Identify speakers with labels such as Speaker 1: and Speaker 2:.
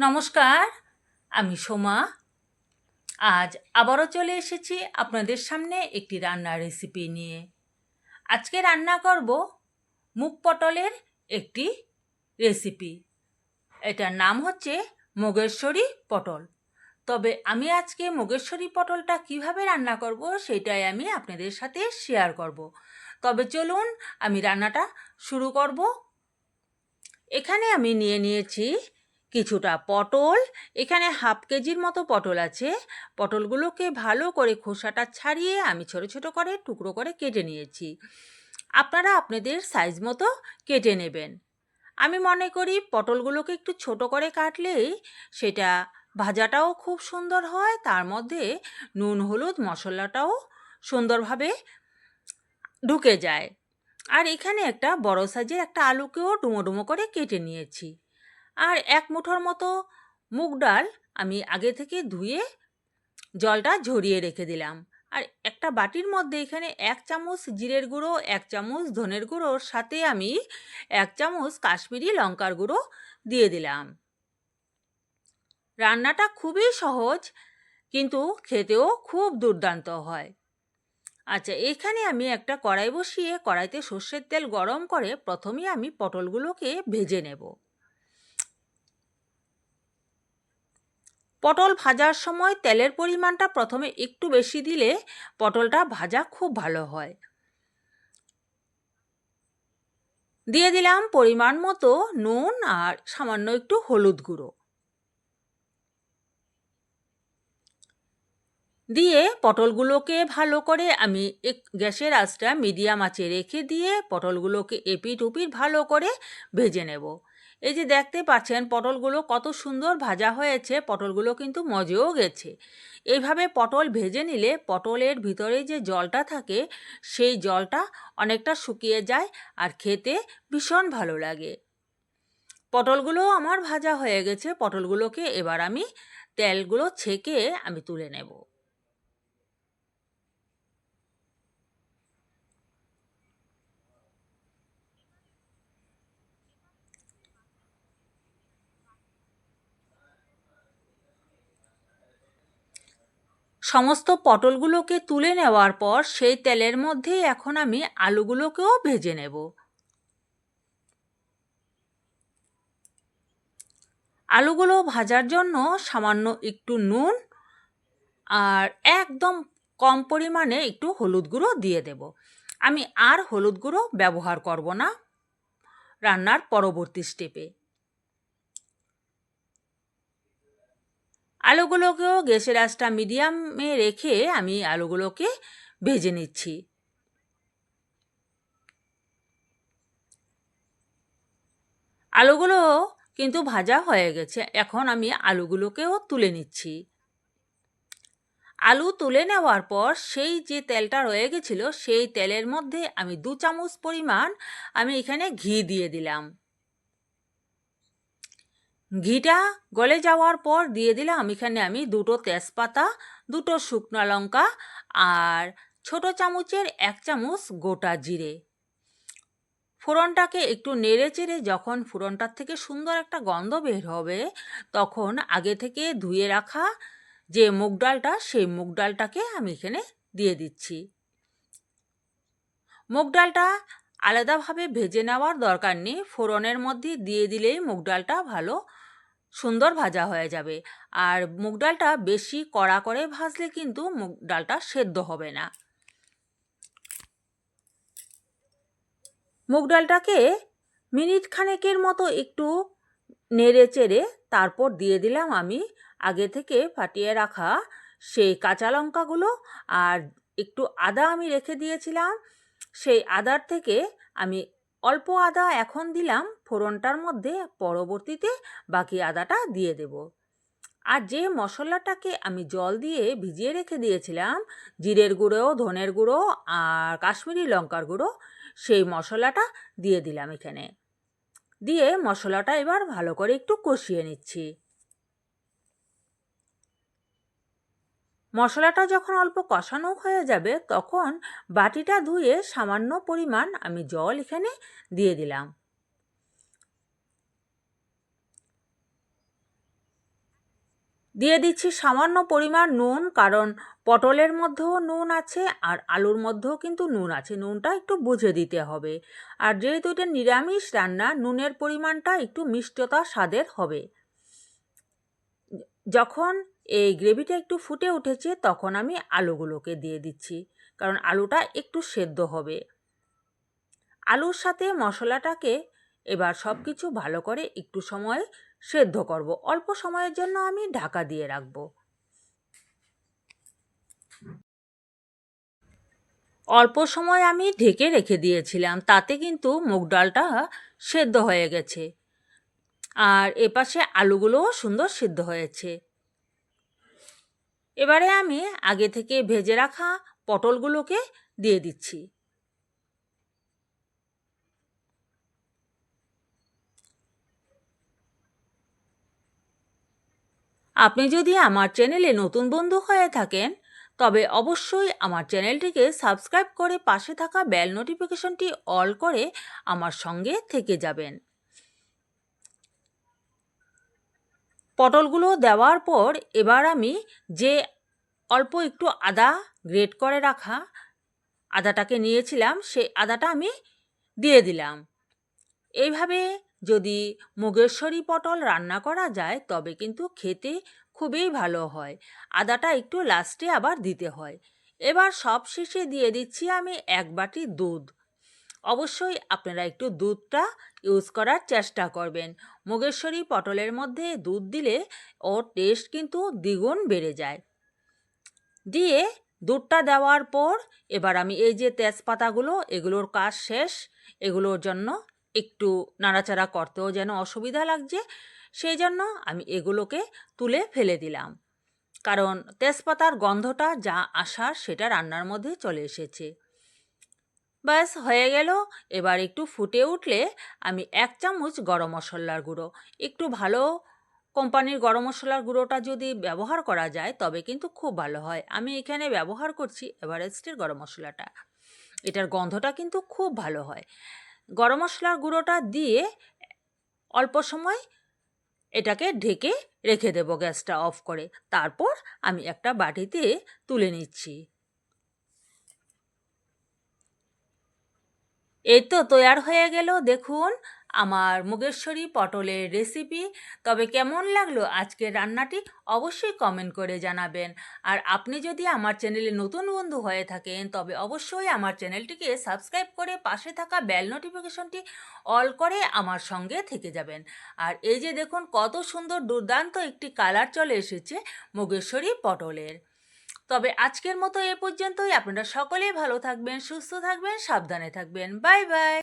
Speaker 1: নমস্কার, আমি সোমা। আজ আবারও চলে এসেছি আপনাদের সামনে একটি রান্নার রেসিপি নিয়ে। আজকে রান্না করব মুগ পটলের একটি রেসিপি। এটার নাম হচ্ছে মোগেশ্বরী পটল। তবে আমি আজকে মোগেশ্বরী পটলটা কিভাবে রান্না করব সেটাই আমি আপনাদের সাথে শেয়ার করব। তবে চলুন আমি রান্নাটা শুরু করব। এখানে আমি নিয়েছি কিছুটা পটল। এখানে হাফ কেজির মতো পটল আছে। পটলগুলোকে ভালো করে খোসাটা ছাড়িয়ে আমি ছোট ছোট করে টুকরো করে কেটে নিয়েছি। আপনারা আপনাদের সাইজ মতো কেটে নেবেন। আমি মনে করি পটলগুলোকে একটু ছোট করে কাটলেই সেটা ভাজাটাও খুব সুন্দর হয়, তার মধ্যে নুন হলুদ মশলাটাও সুন্দরভাবে ঢুকে যায়। আর এখানে একটা বড় সাইজের একটা আলুকেও ডুমো ডুমো করে কেটে নিয়েছি। আর এক মুঠোর মতো মুগ ডাল আমি আগে থেকে ধুয়ে জলটা ঝরিয়ে রেখে দিলাম। আর একটা বাটির মধ্যে এখানে 1 চামচ জিরের গুঁড়ো, 1 চামচ ধনের গুঁড়োর সাথে আমি 1 চামচ কাশ্মীরি লঙ্কার গুঁড়ো দিয়ে দিলাম। রান্নাটা খুবই সহজ, কিন্তু খেতেও খুব দুর্দান্ত হয়। আচ্ছা, এখানে আমি একটা কড়াই বসিয়ে কড়াইতে সর্ষের তেল গরম করে প্রথমেই আমি পটলগুলোকে ভেজে নেব। পটল ভাজার সময় তেলের পরিমাণটা প্রথমে একটু বেশি দিলে পটলটা ভাজা খুব ভালো হয়। দিয়ে দিলাম পরিমাণ মতো নুন আর সামান্য একটু হলুদ গুঁড়ো। দিয়ে পটলগুলোকে ভালো করে আমি গ্যাসের আঁচটা মিডিয়াম আঁচে রেখে দিয়ে পটলগুলোকে এপিঠ ওপিঠ ভালো করে ভেজে নেব। এই যে দেখতে পাচ্ছেন পটলগুলো কত সুন্দর ভাজা হয়েছে, পটলগুলো কিন্তু মজেও গেছে। এইভাবে পটল ভেজে নিলে পটলের ভিতরে যে জলটা থাকে সেই জলটা অনেকটা শুকিয়ে যায় আর খেতে ভীষণ ভালো লাগে। পটলগুলো আমার ভাজা হয়ে গেছে। পটলগুলোকে এবার আমি তেলগুলো ছেঁকে আমি তুলে নেব। সমস্ত পটলগুলোকে তুলে নেওয়ার পর সেই তেলের মধ্যেই এখন আমি আলুগুলোকেও ভেজে নেব। আলুগুলো ভাজার জন্য সামান্য একটু নুন আর একদম কম পরিমাণে একটু হলুদ গুঁড়ো দিয়ে দেব। আমি আর হলুদ গুঁড়ো ব্যবহার করব না রান্নার পরবর্তী স্টেপে। আলুগুলোকেও গ্যাসের আঁচটা মিডিয়ামে রেখে আমি আলুগুলোকে ভেজে নিচ্ছি। আলুগুলো কিন্তু ভাজা হয়ে গেছে। এখন আমি আলুগুলোকেও তুলে নিচ্ছি। আলু তুলে নেওয়ার পর সেই যে তেলটা রয়ে গেছিল সেই তেলের মধ্যে আমি 2 চামচ পরিমাণ আমি এখানে ঘি দিয়ে দিলাম। ঘিটা গলে যাওয়ার পর দিয়ে দিলাম এখানে আমি 2টো তেজপাতা, 2টো শুকনো লঙ্কা আর ছোট চামচের 1 চামচ গোটা জিরে। ফোড়নটাকে একটু নেড়ে চেড়ে যখন ফোড়নটার থেকে সুন্দর একটা গন্ধ বের হবে তখন আগে থেকে ধুয়ে রাখা যে মুগ ডালটা সেই মুগ ডালটাকে আমি এখানে দিয়ে দিচ্ছি। মুগ ডালটা আলাদাভাবে ভেজে নেওয়ার দরকার নেই, ফোড়নের মধ্যে দিয়ে দিলেই মুগ ডালটা ভালো সুন্দর ভাজা হয়ে যাবে। আর মুগ ডালটা বেশি কড়া করে ভাজলে কিন্তু মুগ ডালটা সেদ্ধ হবে না। মুগ ডালটাকে মিনিট খানেকের মতো একটু নেড়ে চেড়ে তারপর দিয়ে দিলাম আমি আগে থেকে ফাটিয়ে রাখা সেই কাঁচা লঙ্কাগুলো আর একটু আদা আমি রেখে দিয়েছিলাম। সেই আদার থেকে আমি অল্প আদা এখন দিলাম ফোড়নটার মধ্যে, পরবর্তীতে বাকি আদাটা দিয়ে দেব। আর যে মশলাটাকে আমি জল দিয়ে ভিজিয়ে রেখে দিয়েছিলাম, জিরের গুঁড়ো, ধনের গুঁড়ো আর কাশ্মীরি লঙ্কার গুঁড়ো, সেই মশলাটা দিয়ে দিলাম এখানে। দিয়ে মশলাটা এবার ভালো করে একটু কষিয়ে নিচ্ছি। মশলাটা যখন অল্প কষানো হয়ে যাবে তখন বাটিটা ধুয়ে সামান্য পরিমাণ আমি জল এখানে দিয়ে দিলাম। দিয়ে দিচ্ছি সামান্য পরিমাণ নুন, কারণ পটলের মধ্যেও নুন আছে আর আলুর মধ্যেও কিন্তু নুন আছে, নুনটা একটু বুঝে দিতে হবে। আর যেহেতু এটা নিরামিষ রান্না, নুনের পরিমাণটা একটু মিষ্টতা স্বাদের হবে। যখন এই গ্রেভিটা একটু ফুটে উঠেছে তখন আমি আলুগুলোকে দিয়ে দিচ্ছি, কারণ আলুটা একটু সেদ্ধ হবে। আলুর সাথে মশলাটাকে এবার সব কিছু ভালো করে একটু সময় সেদ্ধ করব। অল্প সময়ের জন্য আমি ঢাকা দিয়ে রাখব। অল্প সময় আমি ঢেকে রেখে দিয়েছিলাম, তাতে কিন্তু মুগ ডালটা সেদ্ধ হয়ে গেছে আর এপাশে আলুগুলোও সুন্দর সিদ্ধ হয়েছে। এবারে আমি আগে থেকে ভেজে রাখা পটলগুলোকে দিয়ে দিচ্ছি। আপনি যদি আমার চ্যানেলে নতুন বন্ধু হয়ে থাকেন তবে অবশ্যই আমার চ্যানেলটিকে সাবস্ক্রাইব করে পাশে থাকা বেল নোটিফিকেশনটি অল করে আমার সঙ্গে থেকে যাবেন। পটলগুলো দেওয়ার পর এবার আমি যে অল্প একটু আদা গ্রেট করে রাখা আদাটাকে নিয়েছিলাম, সেই আদাটা আমি দিয়ে দিলাম। এইভাবে যদি মুগেশ্বরী পটল রান্না করা যায় তবে কিন্তু খেতে খুবই ভালো হয়। আদাটা একটু লাস্টে আবার দিতে হয়। এবার সব শেষে দিয়ে দিচ্ছি আমি 1 বাটি দুধ। অবশ্যই আপনারা একটু দুধটা ইউজ করার চেষ্টা করবেন। মুগেশ্বরী পটলের মধ্যে দুধ দিলে ওর টেস্ট কিন্তু দ্বিগুণ বেড়ে যায়। দিয়ে দুধটা দেওয়ার পর এবার আমি এই যে তেজপাতাগুলো, এগুলোর কাজ শেষ। এগুলোর জন্য একটু নাড়াচাড়া করতেও যেন অসুবিধা লাগছে, সেই জন্য আমি এগুলোকে তুলে ফেলে দিলাম, কারণ তেজপাতার গন্ধটা যা আসার সেটা রান্নার মধ্যে চলে এসেছে। ব্যাস হয়ে গেল। এবার একটু ফুটে উঠলে আমি 1 চামচ গরম মশলার গুঁড়ো, একটু ভালো কোম্পানির গরম মশলার গুঁড়োটা যদি ব্যবহার করা যায় তবে কিন্তু খুব ভালো হয়। আমি এখানে ব্যবহার করছি এভারেস্টের গরম মশলাটা, এটার গন্ধটা কিন্তু খুব ভালো হয়। গরম মশলার গুঁড়োটা দিয়ে অল্প সময় এটাকে ঢেকে রেখে দেব গ্যাসটা অফ করে। তারপর আমি একটা বাটিতে তুলে নিচ্ছি। এই তো তৈয়ার হয়ে গেল, দেখুন আমার মুগেশ্বরী পটলের রেসিপি। তবে কেমন লাগলো আজকের রান্নাটি অবশ্যই কমেন্ট করে জানাবেন। আর আপনি যদি আমার চ্যানেলে নতুন বন্ধু হয়ে থাকেন তবে অবশ্যই আমার চ্যানেলটিকে সাবস্ক্রাইব করে পাশে থাকা বেল নোটিফিকেশনটি অল করে আমার সঙ্গে থেকে যাবেন। আর এই যে দেখুন কত সুন্দর দুর্দান্ত একটি কালার চলে এসেছে মুগেশ্বরী পটলের। তবে আজকের মতো এ পর্যন্তই। আপনারা সকলেই ভালো থাকবেন, সুস্থ থাকবেন, সাবধানে থাকবেন। Bye bye.